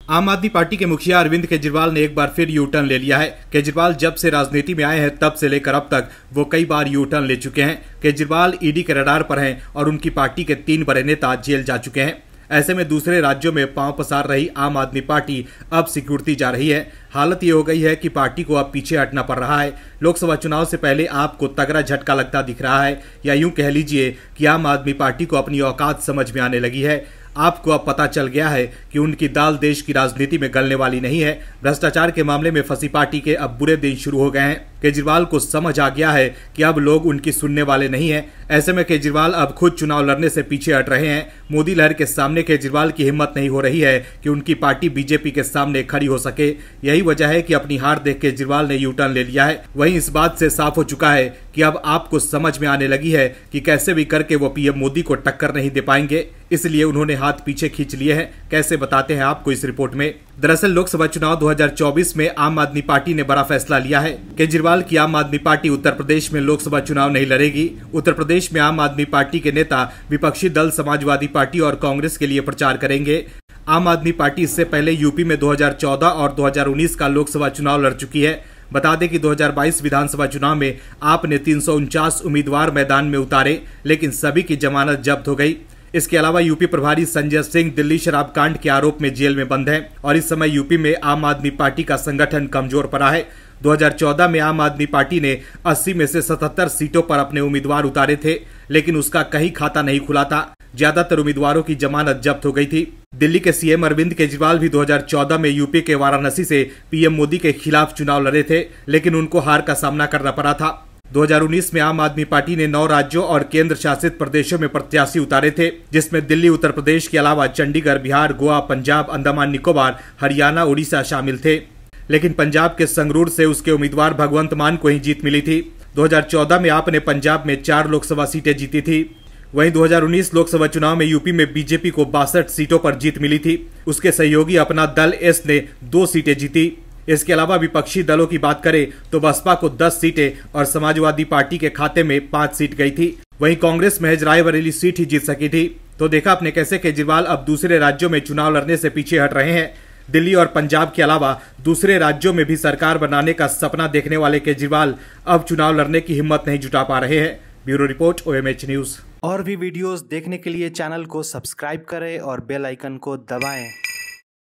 आम आदमी पार्टी के मुखिया अरविंद केजरीवाल ने एक बार फिर यू टर्न ले लिया है। केजरीवाल जब से राजनीति में आए हैं तब से लेकर अब तक वो कई बार यू टर्न ले चुके हैं। केजरीवाल ईडी के रडार पर हैं और उनकी पार्टी के 3 बड़े नेता जेल जा चुके हैं। ऐसे में दूसरे राज्यों में पांव पसार रही आम आदमी पार्टी अब सिकुड़ती जा रही है। हालत ये हो गई है कि पार्टी को अब पीछे हटना पड़ रहा है। लोकसभा चुनाव से पहले आपको तगड़ा झटका लगता दिख रहा है, या यूं कह लीजिए कि आम आदमी पार्टी को अपनी औकात समझ में आने लगी है। आपको अब पता चल गया है कि उनकी दाल देश की राजनीति में गलने वाली नहीं है। भ्रष्टाचार के मामले में फंसी पार्टी के अब बुरे दिन शुरू हो गए हैं। केजरीवाल को समझ आ गया है कि अब लोग उनकी सुनने वाले नहीं हैं। ऐसे में केजरीवाल अब खुद चुनाव लड़ने से पीछे हट रहे हैं। मोदी लहर के सामने केजरीवाल की हिम्मत नहीं हो रही है कि उनकी पार्टी बीजेपी के सामने खड़ी हो सके। यही वजह है कि अपनी हार देख केजरीवाल ने यू टर्न ले लिया है। वहीं इस बात से साफ हो चुका है कि अब आपको समझ में आने लगी है कि कैसे भी करके वो पीएम मोदी को टक्कर नहीं दे पाएंगे, इसलिए उन्होंने हाथ पीछे खींच लिए हैं। कैसे बताते हैं आपको इस रिपोर्ट में। दरअसल लोकसभा चुनाव 2024 में आम आदमी पार्टी ने बड़ा फैसला लिया है। केजरीवाल की आम आदमी पार्टी उत्तर प्रदेश में लोकसभा चुनाव नहीं लड़ेगी। उत्तर प्रदेश में आम आदमी पार्टी के नेता विपक्षी दल समाजवादी पार्टी और कांग्रेस के लिए प्रचार करेंगे। आम आदमी पार्टी इससे पहले यूपी में 2014 और 2019 का लोकसभा चुनाव लड़ चुकी है। बता दें कि 2022 विधानसभा चुनाव में आपने 349 उम्मीदवार मैदान में उतारे, लेकिन सभी की जमानत जब्त हो गई। इसके अलावा यूपी प्रभारी संजय सिंह दिल्ली शराब कांड के आरोप में जेल में बंद हैं और इस समय यूपी में आम आदमी पार्टी का संगठन कमजोर पड़ा है। 2014 में आम आदमी पार्टी ने 80 में से 77 सीटों पर अपने उम्मीदवार उतारे थे, लेकिन उसका कहीं खाता नहीं खुला था। ज्यादातर उम्मीदवारों की जमानत जब्त हो गई थी। दिल्ली के सीएम अरविंद केजरीवाल भी 2014 में यूपी के वाराणसी से पीएम मोदी के खिलाफ चुनाव लड़े थे, लेकिन उनको हार का सामना करना पड़ा था। 2019 में आम आदमी पार्टी ने 9 राज्यों और केंद्र शासित प्रदेशों में प्रत्याशी उतारे थे, जिसमें दिल्ली, उत्तर प्रदेश के अलावा चंडीगढ़, बिहार, गोवा, पंजाब, अंडमान निकोबार, हरियाणा, उड़ीसा शामिल थे। लेकिन पंजाब के संगरूर से उसके उम्मीदवार भगवंत मान को ही जीत मिली थी। 2014 में आपने पंजाब में 4 लोकसभा सीटें जीती थी। वहीं 2019 लोकसभा चुनाव में यूपी में बीजेपी को 62 सीटों पर जीत मिली थी। उसके सहयोगी अपना दल एस ने 2 सीटें जीती। इसके अलावा विपक्षी दलों की बात करें तो बसपा को 10 सीटें और समाजवादी पार्टी के खाते में 5 सीट गई थी। वहीं कांग्रेस महज रायबरेली सीट ही जीत सकी थी। तो देखा आपने कैसे केजरीवाल अब दूसरे राज्यों में चुनाव लड़ने से पीछे हट रहे हैं। दिल्ली और पंजाब के अलावा दूसरे राज्यों में भी सरकार बनाने का सपना देखने वाले केजरीवाल अब चुनाव लड़ने की हिम्मत नहीं जुटा पा रहे हैं। Bureau report, OMH news. और भी वीडियोस देखने के लिए चैनल को सब्सक्राइब करें और बेल आइकन को दबाएं।